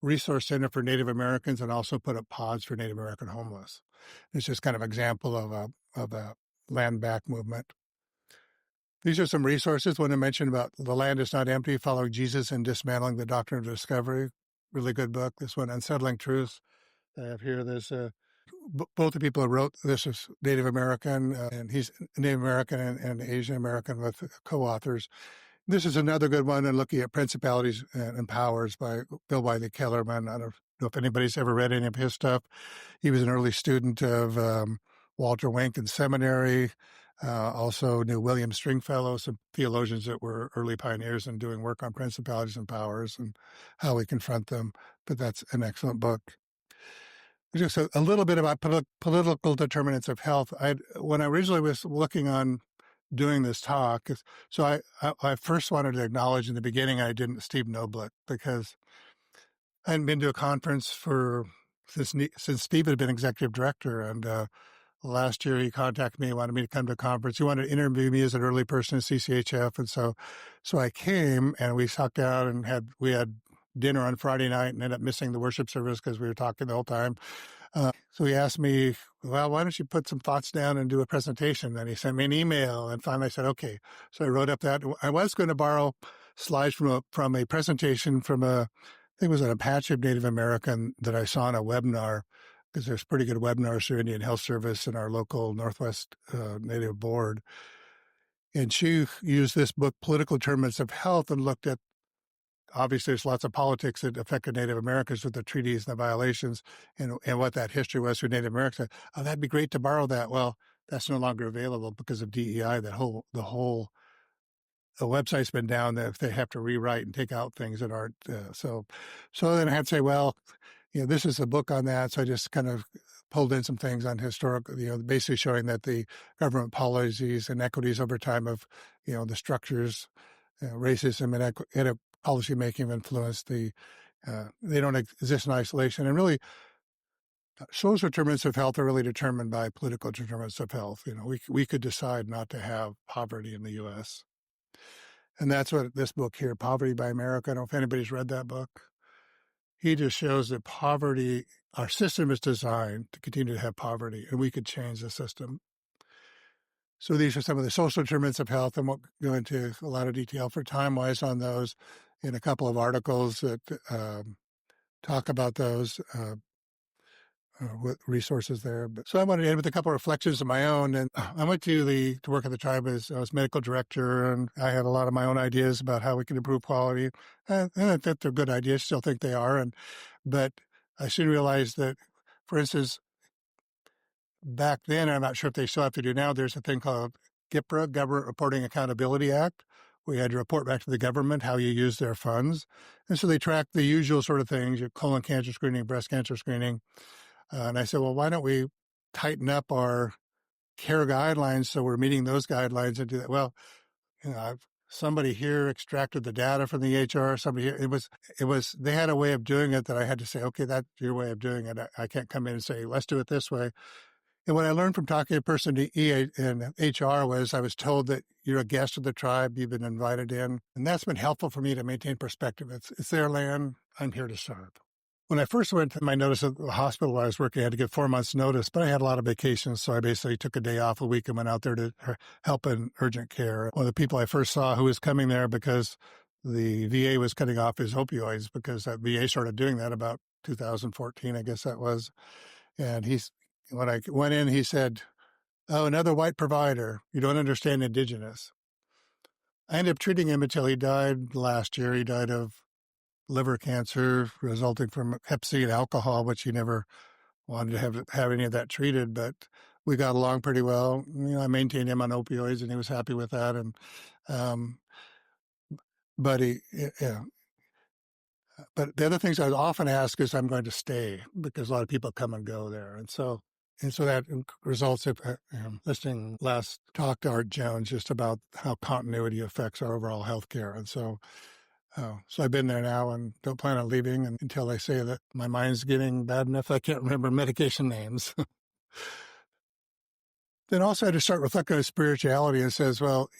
resource center for Native Americans and also put up pods for Native American homeless. It's just kind of an example of a land back movement. These are some resources. One I mentioned about The Land is Not Empty, Following Jesus and Dismantling the Doctrine of Discovery. Really good book. This one, Unsettling Truth. I have here, there's both the people who wrote this is Native American, and he's Native American and Asian American with co-authors. This is another good one, and looking at Principalities and Powers by Bill Wiley Kellerman. I don't know if anybody's ever read any of his stuff. He was an early student of Walter Wink in seminary. Also knew William Stringfellow, some theologians that were early pioneers in doing work on principalities and powers and how we confront them. But that's an excellent book. Just a little bit about political determinants of health. When I originally was looking on doing this talk, so I first wanted to acknowledge in the beginning I didn't Steve Noblick, because I hadn't been to a conference since Steve had been executive director, and last year he contacted me, wanted me to come to a conference. He wanted to interview me as an early person at CCHF, and so I came, and we sat down and we had dinner on Friday night and ended up missing the worship service because we were talking the whole time. So he asked me, well, why don't you put some thoughts down and do a presentation? Then he sent me an email, and finally I said, okay. So I wrote up that. I was going to borrow slides from a presentation from I think it was an Apache Native American that I saw in a webinar, because there's pretty good webinars through Indian Health Service and our local Northwest Native Board. And she used this book, Political Determinants of Health, and looked at, obviously there's lots of politics that affected Native Americans with the treaties and the violations and what that history was for Native Americans. Oh, that'd be great to borrow that. Well, that's no longer available because of DEI. The website's been down. That they have to rewrite and take out things that aren't. So then I had to say, well, this is a book on that. So I just kind of pulled in some things on historical, basically showing that the government policies and equities over time of, the structures, racism and policy making have influenced they don't exist in isolation. And really, social determinants of health are really determined by political determinants of health. We could decide not to have poverty in the U.S. And that's what this book here, Poverty by America, I don't know if anybody's read that book. He just shows that poverty, our system is designed to continue to have poverty, and we could change the system. So these are some of the social determinants of health, and we'll go into a lot of detail for time-wise on those in a couple of articles that talk about those with resources there. So I wanted to end with a couple of reflections of my own. And I went to work at the tribe as I was medical director, and I had a lot of my own ideas about how we can improve quality. And I think they're good ideas, still think they are. But I soon realized that, for instance, back then, I'm not sure if they still have to do now, there's a thing called GIPRA, Government Reporting Accountability Act. We had to report back to the government how you use their funds. And so they track the usual sort of things, your colon cancer screening, breast cancer screening. And I said, well, why don't we tighten up our care guidelines so we're meeting those guidelines and do that? Well, somebody here extracted the data from the EHR. Somebody here, they had a way of doing it that I had to say, okay, that's your way of doing it. I can't come in and say, let's do it this way. And what I learned from talking to a person to EA and HR was I was told that you're a guest of the tribe, you've been invited in. And that's been helpful for me to maintain perspective. It's their land, I'm here to serve. When I first went to my notice at the hospital where I was working, I had to give 4 months notice, but I had a lot of vacations. So I basically took a day off a week and went out there to help in urgent care. One of the people I first saw who was coming there because the VA was cutting off his opioids because that VA started doing that about 2014, I guess that was. And when I went in, he said, "Oh, another white provider. You don't understand indigenous." I ended up treating him until he died last year. He died of liver cancer resulting from hep C and alcohol, which he never wanted to have any of that treated, but we got along pretty well. I maintained him on opioids and he was happy with that. And, but yeah. But the other things I would often ask is, I'm going to stay because a lot of people come and go there. And so that results in listening last talk to Art Jones just about how continuity affects our overall healthcare. And so I've been there now and don't plan on leaving until they say that my mind's getting bad enough I can't remember medication names. Then also I had to start reflecting on spirituality and says, well,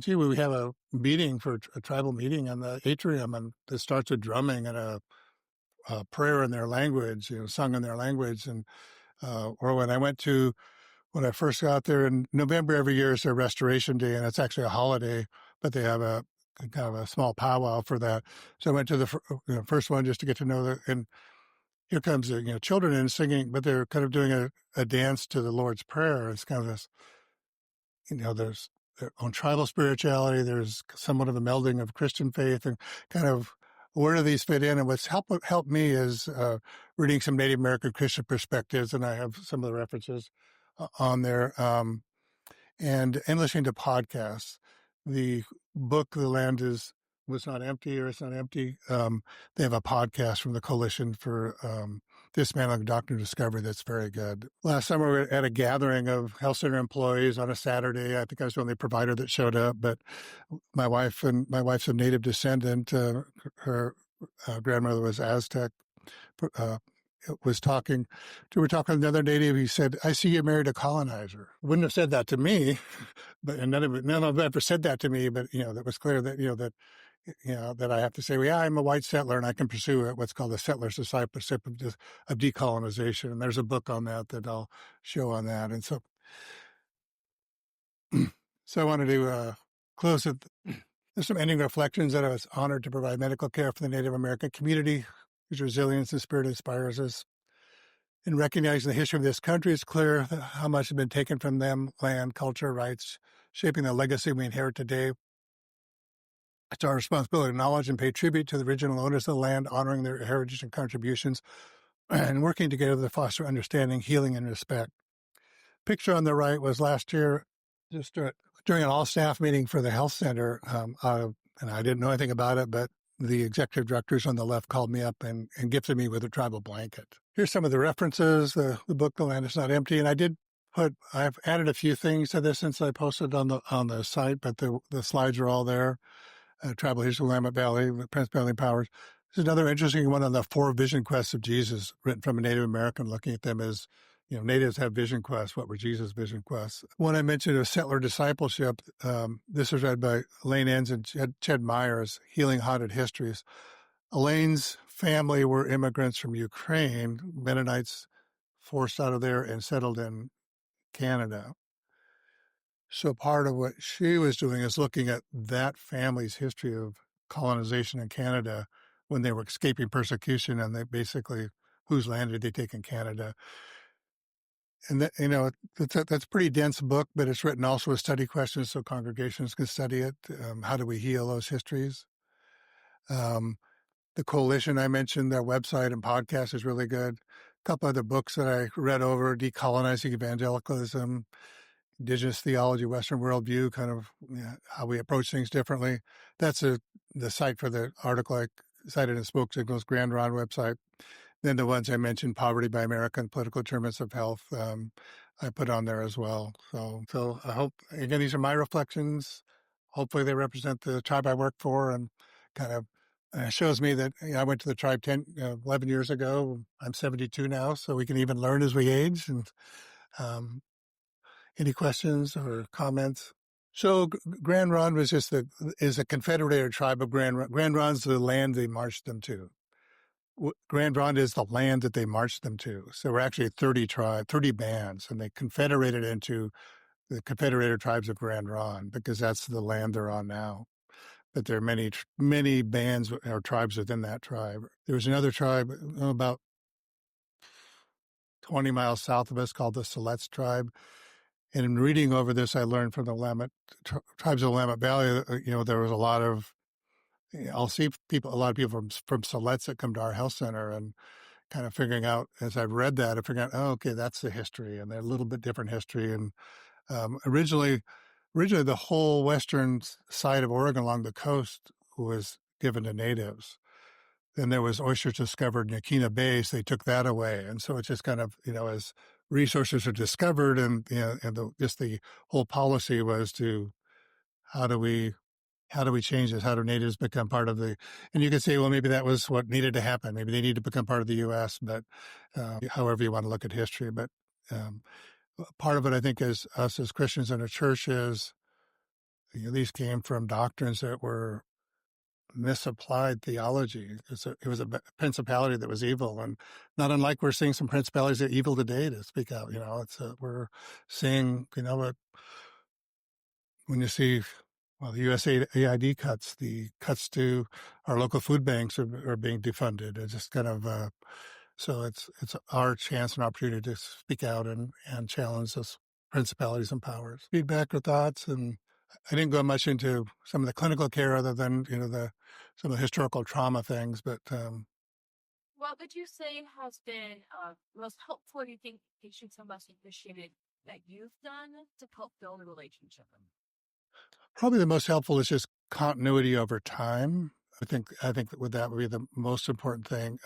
gee, we have a meeting for a tribal meeting in the atrium, and it starts with drumming and a prayer in their language, sung in their language. And or when I first got there in November every year is their Restoration Day, and it's actually a holiday, but they have a kind of a small powwow for that. So I went to the first one just to get to know them. And here comes the children in singing, but they're kind of doing a dance to the Lord's Prayer. It's kind of this, there's their own tribal spirituality. There's somewhat of a melding of Christian faith, and kind of where do these fit in? And what's helped me is reading some Native American Christian perspectives, and I have some of the references on there, and listening to podcasts. The book, The Land Was Not Empty, or It's Not Empty, they have a podcast from the Coalition for Dismantling Doctrine of Discovery that's very good. Last summer, we were at a gathering of health center employees on a Saturday. I think I was the only provider that showed up, but my wife's a native descendant. Her grandmother was Aztec. We were talking to another native. He said, "I see you married a colonizer." Wouldn't have said that to me, but none of them ever said that to me. But that was clear that that I have to say, well, yeah, I'm a white settler and I can pursue what's called the settler's discipleship of decolonization. And there's a book on that I'll show on that. And so I wanted to close with some ending reflections that I was honored to provide medical care for the Native American community, whose resilience and spirit inspires us. In recognizing the history of this country, it's clear how much has been taken from them: land, culture, rights, shaping the legacy we inherit today. It's our responsibility to acknowledge and pay tribute to the original owners of the land, honoring their heritage and contributions, and working together to foster understanding, healing, and respect. Picture on the right was last year, just during an all-staff meeting for the health center, and I didn't know anything about it, but the executive directors on the left called me up and gifted me with a tribal blanket. Here's some of the references, the book, The Land Is Not Empty, and I've added a few things to this since I posted on the site, but the slides are all there. Tribal History of Willamette Valley, Prince Valley Powers. There's another interesting one on the 4 vision quests of Jesus, written from a Native American, looking at them as, natives have vision quests. What were Jesus' vision quests? One I mentioned was settler discipleship. This was read by Elaine Enns and Ched Myers, Healing Haunted Histories. Elaine's family were immigrants from Ukraine, Mennonites forced out of there and settled in Canada. So part of what she was doing is looking at that family's history of colonization in Canada when they were escaping persecution, and they basically, whose land did they take in Canada? And that, that's a pretty dense book, but it's written also with study questions so congregations can study it. How do we heal those histories? The Coalition I mentioned, their website and podcast is really good. A couple other books that I read over: Decolonizing Evangelicalism, Indigenous Theology, Western Worldview, kind of how we approach things differently. That's the site for the article I cited in Smoke Signals, Grand Ron website. Then the ones I mentioned, Poverty by America and Political Determinants of Health, I put on there as well. So I hope, again, these are my reflections. Hopefully they represent the tribe I work for, and kind of shows me that I went to the tribe 11 years ago. I'm 72 now, so we can even learn as we age. And Any questions or comments? So Grand Ronde was is a confederated tribe of Grand Ronde. Grand Ronde's the land they marched them to. Grand Ronde is the land that they marched them to. So we're actually 30 bands, and they confederated into the Confederated Tribes of Grand Ronde because that's the land they're on now. But there are many bands or tribes within that tribe. There was another tribe about 20 miles south of us called the Siletz tribe. And in reading over this, I learned from the tribes of the Willamette Valley, there was a lot of, I'll see a lot of people from Siletz that come to our health center, and kind of figuring out, as I've read that, I figured out, oh, okay, that's the history, and they're a little bit different history. And originally the whole western side of Oregon along the coast was given to natives. Then there was oysters discovered in Yaquina Bay, so they took that away. And so it's just kind of, as resources are discovered, and just the whole policy was to, how do we change this? How do natives become part of the, and you could say, well, maybe that was what needed to happen. Maybe they need to become part of the U.S., but however you want to look at history. But part of it, I think, is us as Christians in a church is, these came from doctrines that were misapplied theology. It was a principality that was evil, and not unlike we're seeing some principalities that are evil today to speak out. We're seeing, when you see, well, the USAID cuts, the cuts to our local food banks are being defunded. It's just kind of, so it's our chance and opportunity to speak out and challenge those principalities and powers. Feedback or thoughts? And I didn't go much into some of the clinical care other than, some of the historical trauma things, but. What would you say has been most helpful, you think, patients have most appreciated that you've done to help build a relationship? Probably the most helpful is just continuity over time. I think that would be the most important thing.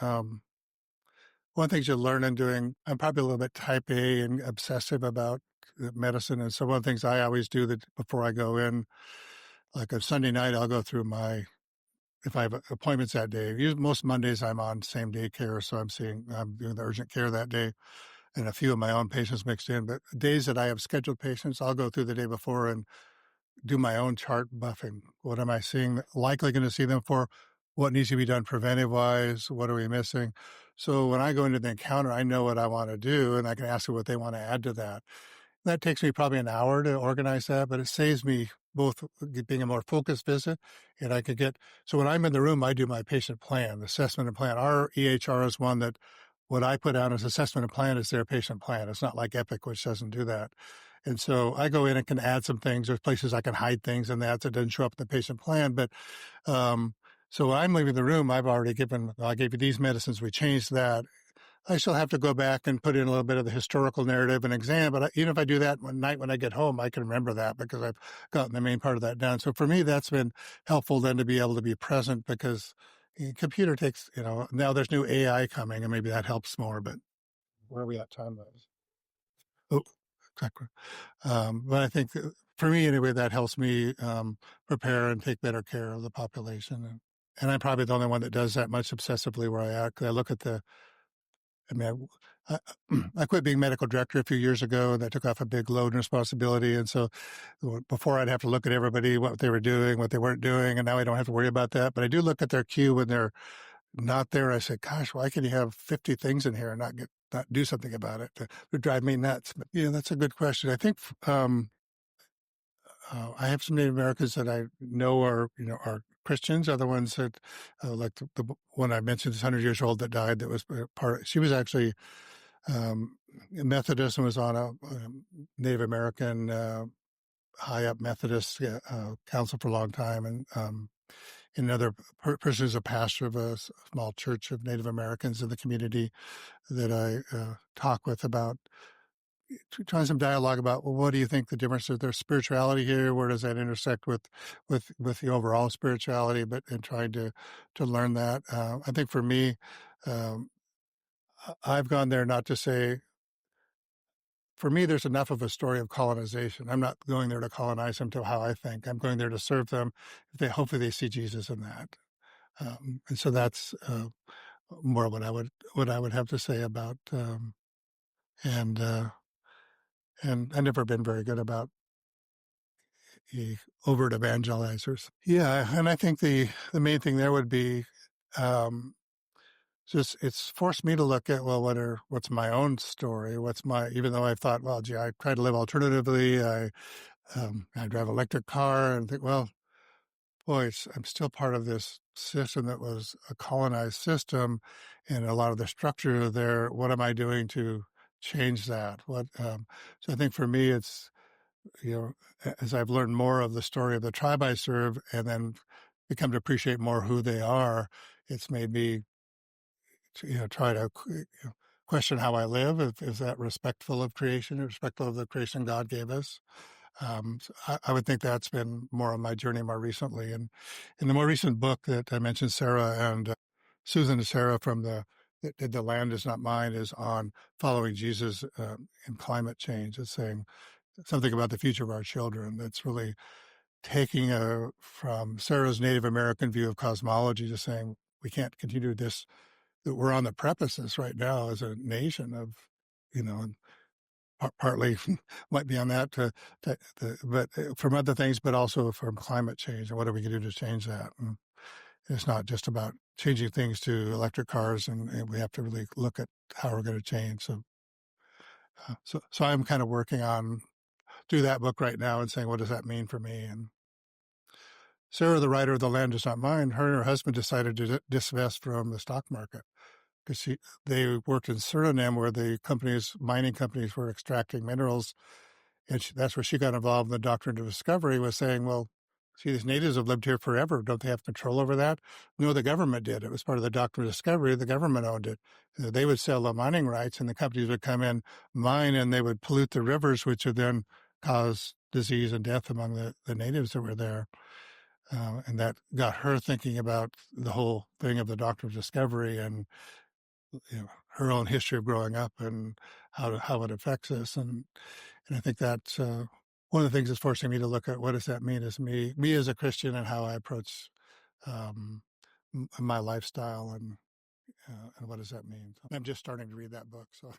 One thing you learn in doing, I'm probably a little bit type A and obsessive about medicine. And so one of the things I always do that before I go in, like on Sunday night, I'll go through if I have appointments that day. Most Mondays I'm on same day care. So I'm doing the urgent care that day, and a few of my own patients mixed in. But days that I have scheduled patients, I'll go through the day before and do my own chart buffing. What am I likely going to see them for? What needs to be done preventive-wise? What are we missing? So when I go into the encounter, I know what I want to do, and I can ask them what they want to add to that. That takes me probably an hour to organize that, but it saves me both being a more focused visit, and I could so when I'm in the room, I do my patient plan, assessment and plan. Our EHR is one that what I put down as assessment and plan is their patient plan. It's not like Epic, which doesn't do that. And so I go in and can add some things. There's places I can hide things in that doesn't show up in the patient plan. But so when I'm leaving the room, I gave you these medicines. We changed that. I still have to go back and put in a little bit of the historical narrative and exam. But even if I do that one night when I get home, I can remember that because I've gotten the main part of that down. So for me, that's been helpful then to be able to be present, because the computer takes, now there's new AI coming, and maybe that helps more. But where are we at time-wise? Oh, exactly. But I think for me, anyway, that helps me prepare and take better care of the population. And I'm probably the only one that does that much obsessively where I act. I look at I quit being medical director a few years ago, and I took off a big load and responsibility. And so before I'd have to look at everybody, what they were doing, what they weren't doing, and now I don't have to worry about that. But I do look at their queue when they're not there. I say, gosh, why can you have 50 things in here and not do something about it? It would drive me nuts. But yeah, that's a good question. I think I have some Native Americans that I know are Christians. Other ones that, like the one I mentioned, is 100 years old that died. That was she was actually Methodist and was on a Native American high up Methodist council for a long time, and another person who's a pastor of a small church of Native Americans in the community that I talk with about trying some dialogue about, well, what do you think the difference is their spirituality here? Where does that intersect with the overall spirituality? And trying to learn that. I think for me, I've gone there not to say, for me, there's enough of a story of colonization. I'm not going there to colonize them to how I think. I'm going there to serve them. Hopefully they see Jesus in that. And so that's more what I would have to say about, and I've never been very good about overt evangelizers. Yeah, and I think the main thing there would be just it's forced me to look at, well, what's my own story? Even though I thought, well, gee, I try to live alternatively. I drive an electric car and think, well, boy, I'm still part of this system that was a colonized system, and a lot of the structure there. What am I doing to change that? So I think for me, it's, as I've learned more of the story of the tribe I serve, and then become to appreciate more who they are, it's made me try to question how I live. Is that respectful of creation, respectful of the creation God gave us? So I would think that's been more on my journey more recently. And in the more recent book that I mentioned, Sarah and Susan and Sarah from that did The Land Is Not Mine is on following Jesus in climate change. It's saying something about the future of our children that's really taking from Sarah's Native American view of cosmology to saying we can't continue this, that we're on the precipice right now as a nation of, and partly might be on that, but from other things, but also from climate change and what are we going to do to change that? And it's not just about changing things to electric cars, and we have to really look at how we're going to change. So I'm kind of working on through that book right now and saying, what does that mean for me? And Sarah, the writer of The Land Is Not Mine, her and her husband decided to divest from the stock market because they worked in Suriname where the mining companies were extracting minerals. And that's where she got involved in the doctrine of discovery, was saying, well, see, these natives have lived here forever. Don't they have control over that? No, the government did. It was part of the doctrine of discovery. The government owned it. They would sell the mining rights, and the companies would come in, mine, and they would pollute the rivers, which would then cause disease and death among the natives that were there. And that got her thinking about the whole thing of the doctrine of discovery and her own history of growing up and how it affects us. And I think that's one of the things that's forcing me to look at what does that mean as me as a Christian and how I approach my lifestyle and what does that mean. So I'm just starting to read that book. So